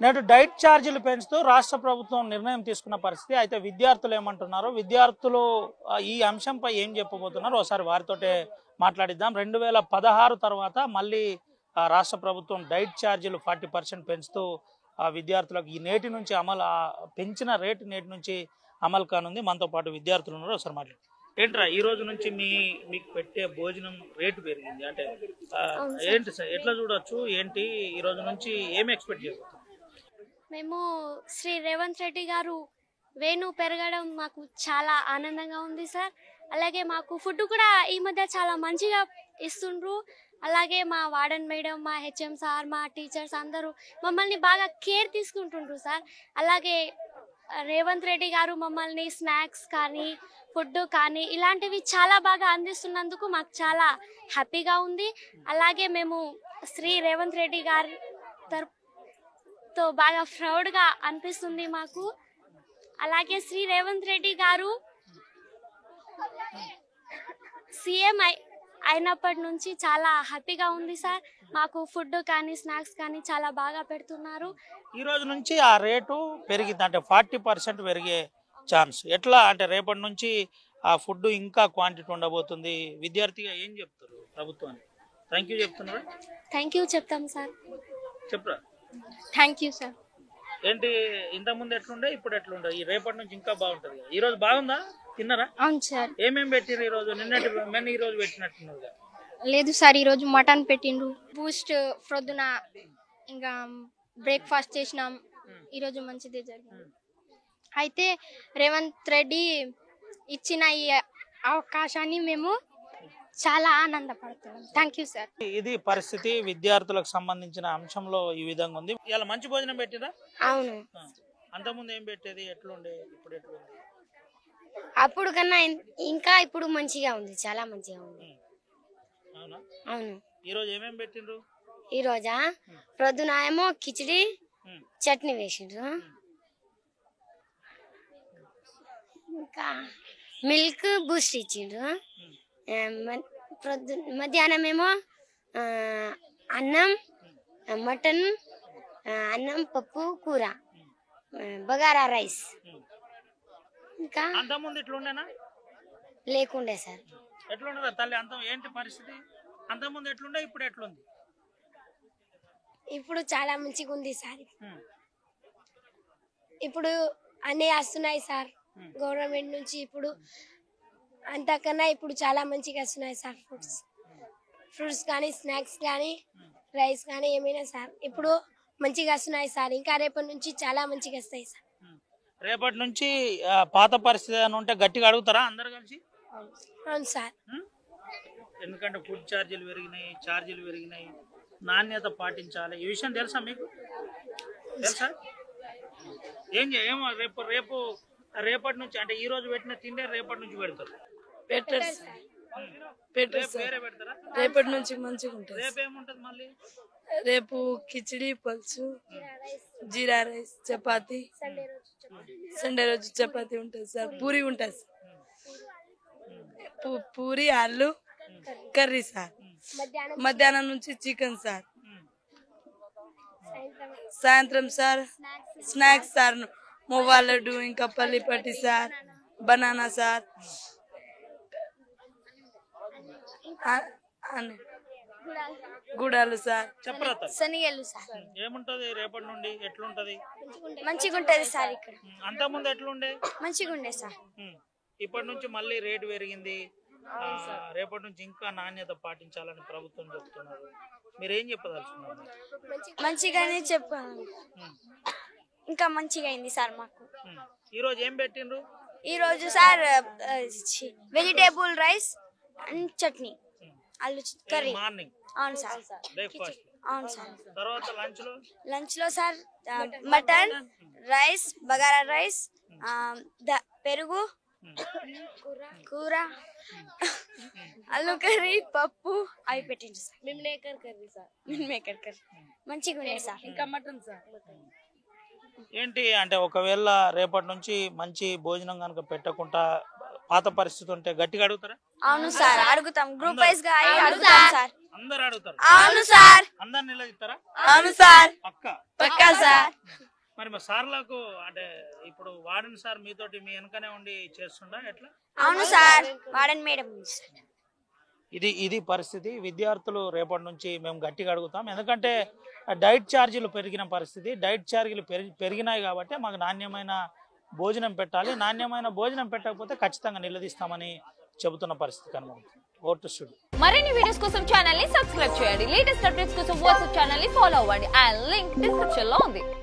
నేడు డైట్ ఛార్జీలు పెంచుతూ రాష్ట్ర ప్రభుత్వం నిర్ణయం తీసుకున్న పరిస్థితి. అయితే విద్యార్థులు ఏమంటున్నారు, విద్యార్థులు ఈ అంశంపై ఏం చెప్పబోతున్నారు ఒకసారి వారితోటే మాట్లాడిద్దాం. 2016 తర్వాత మళ్ళీ రాష్ట్ర ప్రభుత్వం డైట్ ఛార్జీలు 40% పెంచుతూ విద్యార్థులకు ఈ నేటి నుంచి పెంచిన రేటు నేటి నుంచి అమలు కానుంది. మనతో పాటు విద్యార్థులు ఉన్నారు, ఒకసారి మాట్లాడు. ఏంట్రా ఈ రోజు నుంచి మీకు పెట్టే భోజనం రేటు పెరిగింది అంటే ఏంటి సార్, ఎట్లా చూడొచ్చు, ఏంటి ఈ రోజు నుంచి ఏం ఎక్స్పెక్ట్ చేయబోతున్నారు? మేము శ్రీ రేవంత్ రెడ్డి గారు వేణు పెరగడం మాకు చాలా ఆనందంగా ఉంది సార్. అలాగే మాకు ఫుడ్ కూడా ఈ మధ్య చాలా మంచిగా ఇస్తుండ్రు. అలాగే మా వార్డెన్ మేడం, మా హెచ్ఎం సార్, మా టీచర్స్ అందరూ మమ్మల్ని బాగా కేర్ తీసుకుంటుండ్రు సార్. అలాగే రేవంత్ రెడ్డి గారు మమ్మల్ని స్నాక్స్ కానీ ఫుడ్ కానీ ఇలాంటివి చాలా బాగా అందిస్తున్నందుకు మాకు చాలా హ్యాపీగా ఉంది. అలాగే మేము శ్రీ రేవంత్ రెడ్డి గారి తో బాగా ప్రౌడ్గా అనిపిస్తుంది మాకు. అలాగే శ్రీ రేవంత్ రెడ్డి గారు సీఎం అయినప్పటి నుంచి చాలా హ్యాపీగా ఉంది సార్. మాకు ఫుడ్ కానీ స్నాక్స్ కానీ చాలా బాగా పెడుతున్నారు. ఈ రోజు నుంచి ఆ రేటు పెరిగింది అంటే 40% పెరిగే ఛాన్స్ ఎట్లా అంటే రేపటి నుంచి ఆ ఫుడ్ ఇంకా క్వాంటిటీ ఉండబోతుంది. విద్యార్థిగా ఏం చెప్తారు ప్రభుత్వానికి? థ్యాంక్ యూ చెప్తున్నారా? థ్యాంక్ యూ చెప్తాం సార్. చెప్పరా? Thank you sir. ఏంటి ఇంతకుముందు ఎట్లుండే ఇప్పుడు ఎట్లుండే, ఈ రేపటి నుంచి ఇంకా బాగుంటది. ఈ రోజు బాగుందా? తిన్నారా? అవును సార్. ఏమేమి పెట్టిరు ఈ రోజు? నిన్నటి ఈ రోజు పెట్టినట్టున్నారు? లేదు సార్, ఈ రోజు మటన్ పెట్టిండ్రు, బూస్ట్ ప్రొద్దున, ఇంకా బ్రేక్ఫాస్ట్ చేసినాం. ఈరోజు మంచిదే జరిగింది. అయితే రేవంత్ రెడ్డి ఇచ్చిన ఈ అవకాశాన్ని మేము చాలా ఆనందపడుతున్నాం. Thank you sir. ఇది పరిస్థితి విద్యార్థులకు సంబంధించిన అంశంలో ఈ విధంగా ఉంది. ఇలా మంచి భోజనం పెట్టిరా? అవును. అంతకుముందు ఏం పెట్టేది, ఎట్లుండే, ఇప్పుడు ఎట్లుంది? అప్పుడు కన్నా ఇంకా ఇప్పుడు మంచిగా ఉంది, చాలా మంచిగా ఉంది. అవునా? అవును. ఈ రోజు ఏమేమి పెట్టిండ్రు? ఈ రోజా ప్రొద్దున ఏమో కిచిడి చట్నీ వేసిండ్రు, ఇంకా మిల్క్ బూస్ట్ ఇచ్చిండ్రు. మధ్యాహ్నం ఏమో అన్నం, మటన్, అన్నం, పప్పు, కూర, బగారా రైస్. ఇంకా అంతకుముందు ఇట్లుండేనా? లేకుండే సార్. ఎట్లుండదా తల్లి? ఏంటి పరిస్థితి? అంతకుముందు ఎట్లుండే, ఇప్పుడు ఎట్లుంది? ఇప్పుడు చాలా మంచిగా ఉంది సార్. ఇప్పుడు అన్నీ వస్తున్నాయి సార్ గవర్నమెంట్ నుంచి. ఇప్పుడు అంతకన్నా ఇప్పుడు చాలా మంచిగా వస్తున్నాయి సార్. ఫ్రూట్స్ కానీ స్నాక్స్ కానీ రైస్ కానీ ఏమైనా సార్ ఇప్పుడు మంచిగా వస్తున్నాయి సార్. ఇంకా రేపటి నుంచి చాలా మంచిగా వస్తాయి సార్. రేపటి నుంచి పాత పరిస్థితి అని ఉంటే గట్టిగా అడుగుతారా అందరు కలిసి? అవును సార్. ఎందుకంటే ఫుడ్ ఛార్జీలు పెరిగినాయి, నాణ్యత పాటించాలి. ఈ విషయం తెలుసా మీకు? తెలుసా? ఏమో రేపటి నుంచి అంటే ఈ రోజు పెట్టిన తిండే రేపటి నుంచి పెడతారు? వేరే పెడతారా? రేపటి నుంచి మంచిగా ఉంటుంది. రేపు ఏముంటది మళ్ళీ? రేపు కిచిడి, పల్సు, జీరా రైస్, చపాతి. సండే రోజు చపాతి ఉంటుంది సార్. పూరి ఉంటుంది సార్. పూరి, ఆలు కర్రీ సార్. మధ్యాహ్నం నుంచి చికెన్ సార్. సాయంత్రం sir snacks sir, Movva laddu, ఇంకా పల్లి పట్టి సార్, బనానా సార్, గుడాలు సార్, చెప్పరా? శనగలు సార్. ఏముంటది రేపటి నుండి? ఎట్లుంటది? మంచిగా ఉంటది సార్. ఇక్కడ అంతకుముందు ఎట్లుండే? మంచిగా ఉండే సార్. ఇప్పటి నుంచి మళ్ళీ రేటు పెరిగింది. రేపటి నుంచి ఇంకా నాణ్యత పాటించాలని ప్రభుత్వం చెప్తున్నారు. మీరేం చెప్పదలుచుకున్నారు? మంచిగానే చెప్పాను. ఇంకా మంచిగా అయింది సార్ మాకు. ఈ రోజు ఏం పెట్టిండ్రు? ఈ రోజు sir vegetable rice and chutney, ఆలు కర్రీ. మార్నింగ్ అవును సార్. బ్రేక్ఫాస్ట్. అవును సార్. తర్వాత లంచ్ లో sir mutton, rice, bagara rice, పెరుగు, కూర, ఆలు కర్రీ, పప్పు అవి పెట్టిండు sir. Meal Maker curry sir. Meal Maker curry మంచిగా ఉండేది సార్. ఇంకా మటన్ సార్. ఏంటి అంటే ఒకవేళ రేపటి నుంచి మంచి భోజనం కనుక పెట్టకుండా పాత పరిస్థితి ఉంటే గట్టిగా అడుగుతారా? అవును సార్, అడుగుతాం. గ్రూప్ వైజ్ గా అడుగుతాం సార్. అందరు అడుగుతారు. అవును సార్. అందరు నిలదీస్తారా? అవును సార్. పక్కా సార్. మరి మా సార్లకు అంటే ఇప్పుడు వార్డెన్ సార్ మీతోటి మీ వెనకనే ఉండి చేస్తుండా ఎట్లా? అవును సార్, వార్డెన్ మేడం. ఇది పరిస్థితి. విద్యార్థులు రేపటి నుంచి మేము గట్టిగా అడుగుతాం. ఎందుకంటే డైట్ ఛార్జీలు పెరిగిన పరిస్థితి. డైట్ ఛార్జీలు పెరిగినాయి కాబట్టి మాకు నాణ్యమైన భోజనం పెట్టాలి. నాణ్యమైన భోజనం పెట్టకపోతే ఖచ్చితంగా నిలదీస్తామని చెబుతున్న పరిస్థితి కనుగొంటుంది. Vote studio. మరిన్ని వీడియోస్ కోసం ఛానల్ ని సబ్స్క్రైబ్ చేయండి. లేటెస్ట్ అప్డేట్స్ కోసం వాట్సాప్ ఛానల్ ని ఫాలో అవ్వండి. ఆ లింక్ డిస్క్రిప్షన్ లో ఉంది.